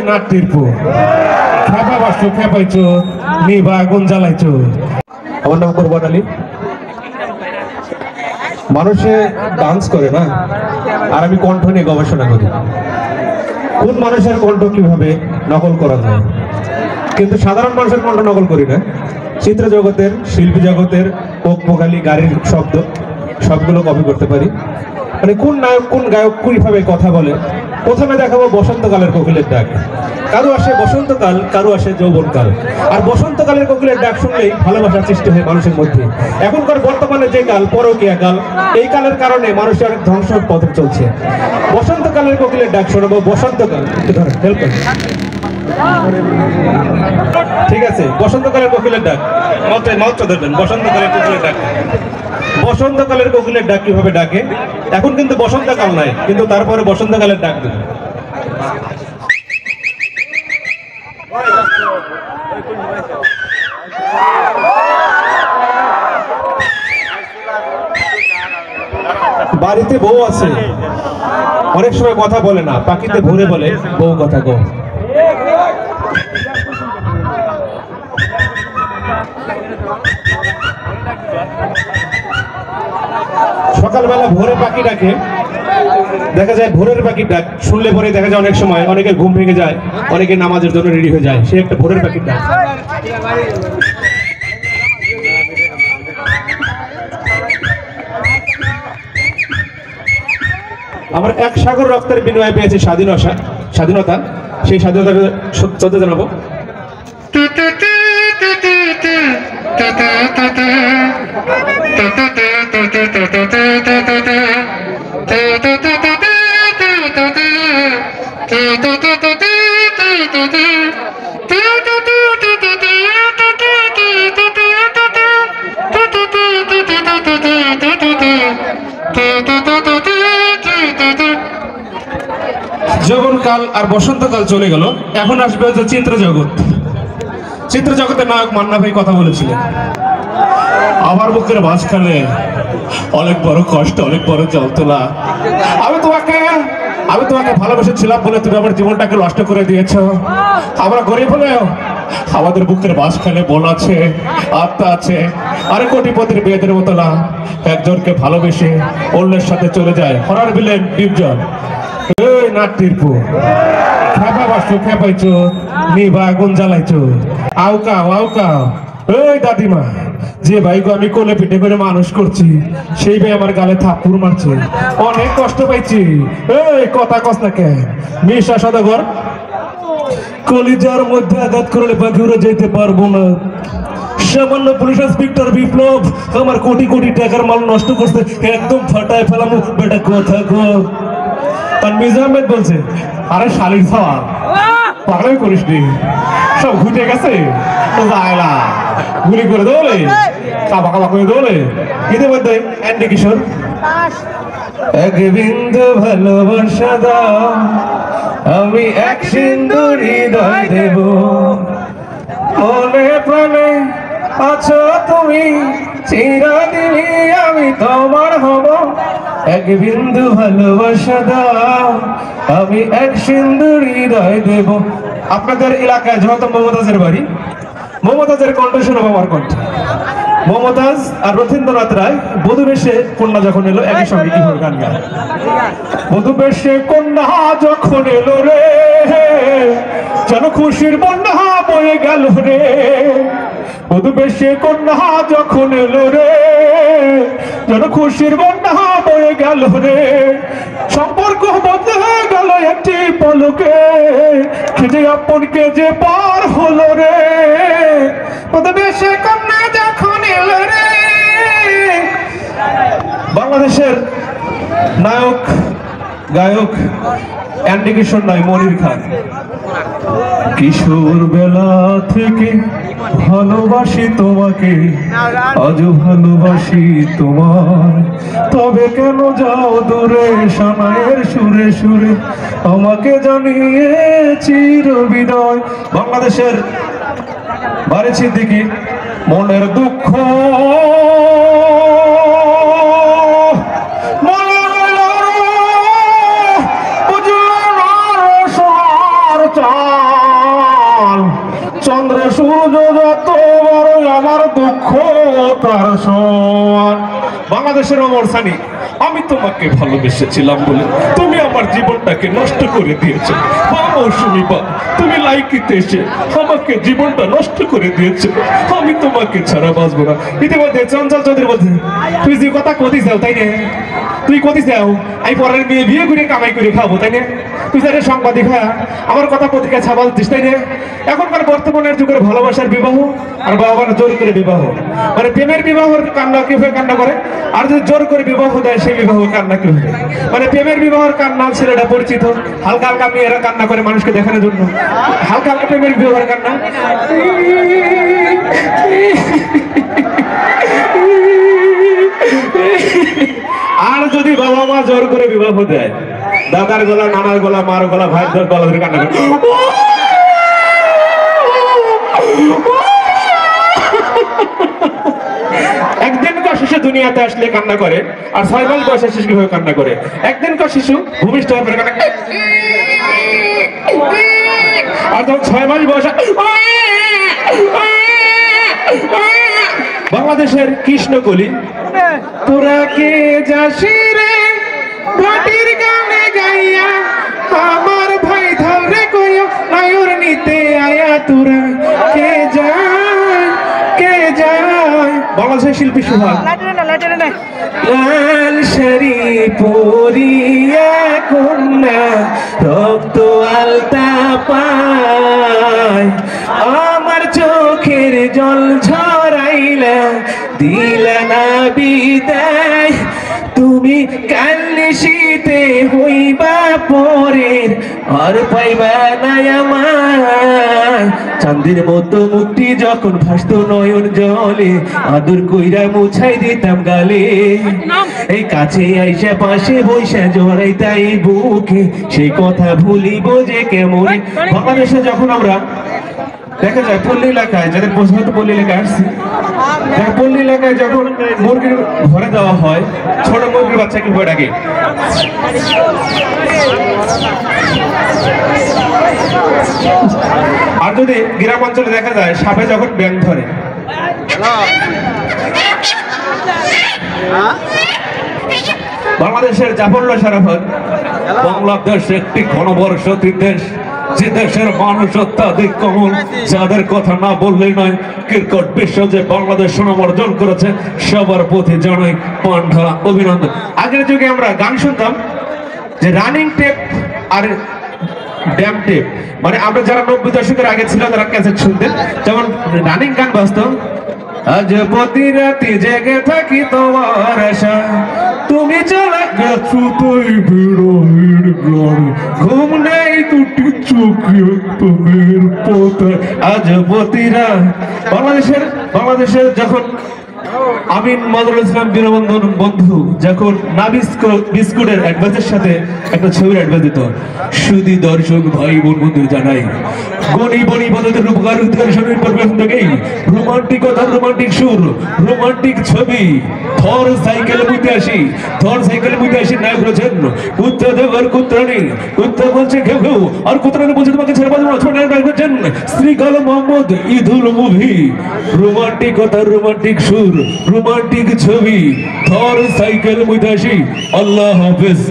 নাট্যিরপু খেপা বাসু খেপাইছো নিবা আগুন জ্বালাইছো। আমার নাম কোরবান আলী। মানুষে ডান্স করে না, আর আমি কণ্ঠ নিয়ে গবেষণা করি কোন মানুষের কণ্ঠ কিভাবে নকল করা যায়। কিন্তু সাধারণ মানুষের কণ্ঠ নকল করি না, চিত্র জগতের শিল্পী জগতের পোক পোকালি গাড়ির শব্দ সবগুলো কপি করতে পারি। মানে কোন নায়ক কোন গায়ক কিভাবে কথা বলে। প্রথমে দেখাবো বসন্তকালের কোকিলের ডাক। কারো আসে বসন্তকাল, কারো আসে যৌবনকাল। আর বসন্তকালের কোকিলের ডাক শুনলেই ভালোবাসার সৃষ্টি হয় মানুষের মধ্যে। এখনকার বর্তমানে যে কাল পরকীয়া কাল, এই কালের কারণে মানুষের অনেক ধ্বংসের পথে চলছে। বসন্তকালের কোকিলের ডাক শোনাবো। বসন্তকাল হেল্প করেন, ঠিক আছে? বসন্তকালের কোকিলের ডাক মাত্র ধরবেন। বসন্তকালের কোকিলের ডাক, বসন্তকালের কোকিলের ডাক কিভাবে ডাকে। এখন কিন্তু বসন্তকাল নাই, কিন্তু তারপরে বসন্তকালের ডাক দেবে। বাড়িতে বউ আছে, অনেক সময় কথা বলে না, পাখিতে ভরে বলে বউ কথা গো। সকালবেলা ভোরে পাখি ডাকে, দেখা যায় ভোরের পাখির ডাক শুনলে পরে দেখা যায় অনেক সময় অনেকের ঘুম ভেঙে যায়, অনেকে নামাজের জন্য রেডি হয়ে যায়, সে একটা ভোরের পাখির ডাক। আমার এক সাগর রক্তের বিনিময়ে পেয়েছে স্বাধীনতা, সেই স্বাধীনতাকে শ্রদ্ধা জানাবো। যৌবনকাল আর বসন্তকাল চলে গেল, এখন আসবে হচ্ছে চিত্র জগৎ। চিত্র জগতের নায়ক মান্না ভাই কথা বলেছিলেন, আমার বুকের মাঝখানে অনেক বড় কষ্ট, অনেক বড় যন্ত্রণা। আমি তোমাকে ভালোবেসেছিলাম বলে তুমি আমার জীবনটাকে নষ্ট করে দিয়েছো। আমরা গরিব হলেও আমাদের বুকের মাঝখানে মন আছে, আত্মা আছে। আরে কোটিপতির মেয়েদের মতো না, একজনকে ভালোবেসে অন্যের সাথে চলে যায় হরার বিলেন ডিপজল। এই নাট্যিরপু খেপা বাসু খেপাইছো নিবা আগুন জ্বালাইছো। আউকাও আউকাও। এই দাদিমা, যে ভাইকে আমি কোলে পিঠে করে মানুষ করছি, সেই ভাই আমার গালে থাপ্পড় মারছে, অনেক কষ্ট পাইছি। এই কথা কস না কেন? মিশা সদাগর, কলিজার মধ্যে আঘাত করলে পাখি উড়ে যেতে পারবো না। সামান্য পুলিশ ইন্সপেক্টর বিপ্লব আমার কোটি কোটি টাকার মাল নষ্ট করছে, একদম ফাটায় ফেলাম বেটা কথা গো। আর মির্জা আহমেদ বলছে, আরে শালির খাওয়া পাগলামি করিস নি, সব ঘুটে গেছে না, গুলি করে দৌড়ে কাবা কাবা করে দৌড়ে। ইতিমধ্যে অ্যান্ডি কিশোর, এক বিন্দু ভালোবাসা দাও, আমি এক সিন্দুর হৃদয় দেব, মনে প্রাণে আছো তুমি, চিরদিনই আমি তোমার হব। এক বিন্দু ভালোবাসা দাও, আমি এক সিন্দুর হৃদয় দেব। আপনাদের এলাকায় যেহেতু মমতাজের বাড়ি, মমতাজের কণ্ঠ শোনাবো আমার কণ্ঠ। মমতাজ আর রথীন্দ্রনাথ রায় বধূ বেশে কন্যা যখন এলো একই সঙ্গে কি গান গায়। বধূ বেশে কন্যা যখন এলো রে, যেন খুশির বন্যা বয়ে গেল রে। বধূ বেশে কন্যা যখন এলো রে, যেন খুশির বন্যা বয়ে গেল রে। সম্পর্ক বদলে গেল একটি পলকে, যে আপনকে যে পার হলো রে। বধূ বেশে কন্যা যখন এলো রে। বাংলাদেশের নায়ক গায়ক অ্যান্ডি কিশোর নয়, মনির খান। কিশোর বেলা থেকে ভালোবাসি তোমাকে, আজও ভালোবাসি তোমার, তবে কেন যাও দূরে সানায়ের সুরে সুরে, আমাকে জানিয়ে চির বিদায়। বাংলাদেশের বারে সিদ্দিকী, মনের দুঃখ লাল, চন্দ্র সূর্য যত বড় আমার দুঃখ তার সমান। বাংলাদেশের ওমর সানি, আমি তোমাকে ভালোবেসেছিলাম বলে তুমি আমার জীবনটাকে নষ্ট করে দিয়েছো। মৌসুমী বা তুমি লাইকিতে এসে আমাকে জীবনটা নষ্ট করে দিয়েছো। আমি তোমাকে ছাড়া বাঁচবো না। ইতিমধ্যে চঞ্চল চৌধুরী বলছে, তুই যে কথা কতি যাও তাই না, তুই কতি যাও আমি পরের মেয়ে বিয়ে করে কামাই করে খাবো তাই না, তুই যারা সাংবাদিক হ্যাঁ আমার কথা পত্রিকা ছাপাল দিস তাই না। এখনকার বর্তমানের যুগের ভালোবাসার বিবাহ আর বাবার জোর করে বিবাহ, মানে প্রেমের বিবাহর কান্না কিভাবে কান্না করে, আর যদি জোর করে বিবাহ দেয় সেই বিবাহ কান্না কিভাবে, মানে প্রেমের বিবাহর কান্না ছেলেটা পরিচিত, হালকা হালকা মেয়েরা কান্না করে মানুষকে দেখানোর জন্য, হালকা হালকা প্রেমের বিবাহের কান্না। আর যদি বাবা মা জোর করে বিবাহ দেয়, দাদার গলা, নানার গলা, মার গলা, ভাইয়ের গলা ধরে কান্না করে। একদিনকার শিশু দুনিয়াতে আসলে কান্না করে, আর 6 মাস বয়সের শিশু কিভাবে কান্না করে। একদিনকার শিশু ভূমিষ্ঠ হওয়ার পরে কান্না করে, আর যখন 6 মাস বয়স। বাংলাদেশের কৃষ্ণকলি, তোরা কে যাসি রে ভাটির গানে গাইয়া, আমার ভাই ধরে কইও নায়র নিতে আয়া, তোরা কে যায় কে যায়। বাংলাদেশের শিল্পী সুহাগ, লাল শাড়ি পরিয়া কন্যা রক্ত আলতা পায়, আমার চোখের জল ঝরাইলা দিলা না বিদায়, তুমি কান্নে শীতে হইবা পরের আর পাইবা না আমার। চাঁদের মতো মুক্তি যখন ভাসত নয়ন জলে, আদর কইরা মুছাই দিতাম গালে, এই কাছে আইসা পাশে বইসা জড়াই তাই বুকে, সেই কথা ভুলিব যে কেমন। বাংলাদেশে যখন আমরা দেখা যায় পল্লী এলাকায়, যাদের প্রশ্ন পল্লী এলাকায় আসছি, পল্লী এলাকায় যখন মুরগির ঘরে দেওয়া হয়, ছোট মুরগির বাচ্চাকে ভয় ডাকে। আর যদি গ্রাম অঞ্চলে দেখা যায় সাপে যখন ব্যাং ধরে, বাংলাদেশের জাফরুল্লাহ শরাফত, বাংলাদেশ একটি ঘনবসতি দেশ, যে দেশের মানুষ অত্যাধিক কমল, যাদের কথা না বললেই নয়। ক্রিকেট বিশ্ব যে বাংলাদেশ সুনাম অর্জন করেছে, সবার প্রতি জানাই পান্ডা অভিনন্দন। আগের যুগে আমরা গান শুনতাম যে রানিং টেপ আর ড্যাম টেপ, মানে আমরা যারা 90 দশকের আগে ছিল তারা ক্যাসেট শুনতেন, যেমন রানিং গান বাজতো, আজ প্রতি রাতে জেগে থাকি তোমার আশা, তুমি চলে গেছো তুই বিরোহীর ঘরে, ঘুম নেই দুটি চোখে তোমার পথে। আজ প্রতি রাত বাংলাদেশের যখন আমিন মজরুল ইসলাম বীরবন্ধন বন্ধু যখন বিস্কুটের অ্যাডভাইসের সাথে একটা ছবির অ্যাডভাইস দিত, সুধী দর্শক ভাই বোন বন্ধুদের জানাই, গণি বনি পদ্ধতির উপকার উদ্ধার শরীর পরিবেশন থেকেই রোমান্টিকতা, রোমান্টিক সুর, রোমান্টিক ছবি, থর সাইকেল মুইতে আসি নায়ক রয়েছেন কুত্তা দেবার কুত্রানি, কুত্তা বলছে ঘেউ ঘেউ, আর কুত্রানি বলছে তোমাকে ছেড়ে বাজবো না, ছোট নায়ক রয়েছেন শ্রীকাল মোহাম্মদ ঈদুল মুভি। রোমান্টিকতা, রোমান্টিক সুর, রোমান্টিক ছবি, থর সাইকেল মুইতে আসি। আল্লাহ হাফেজ।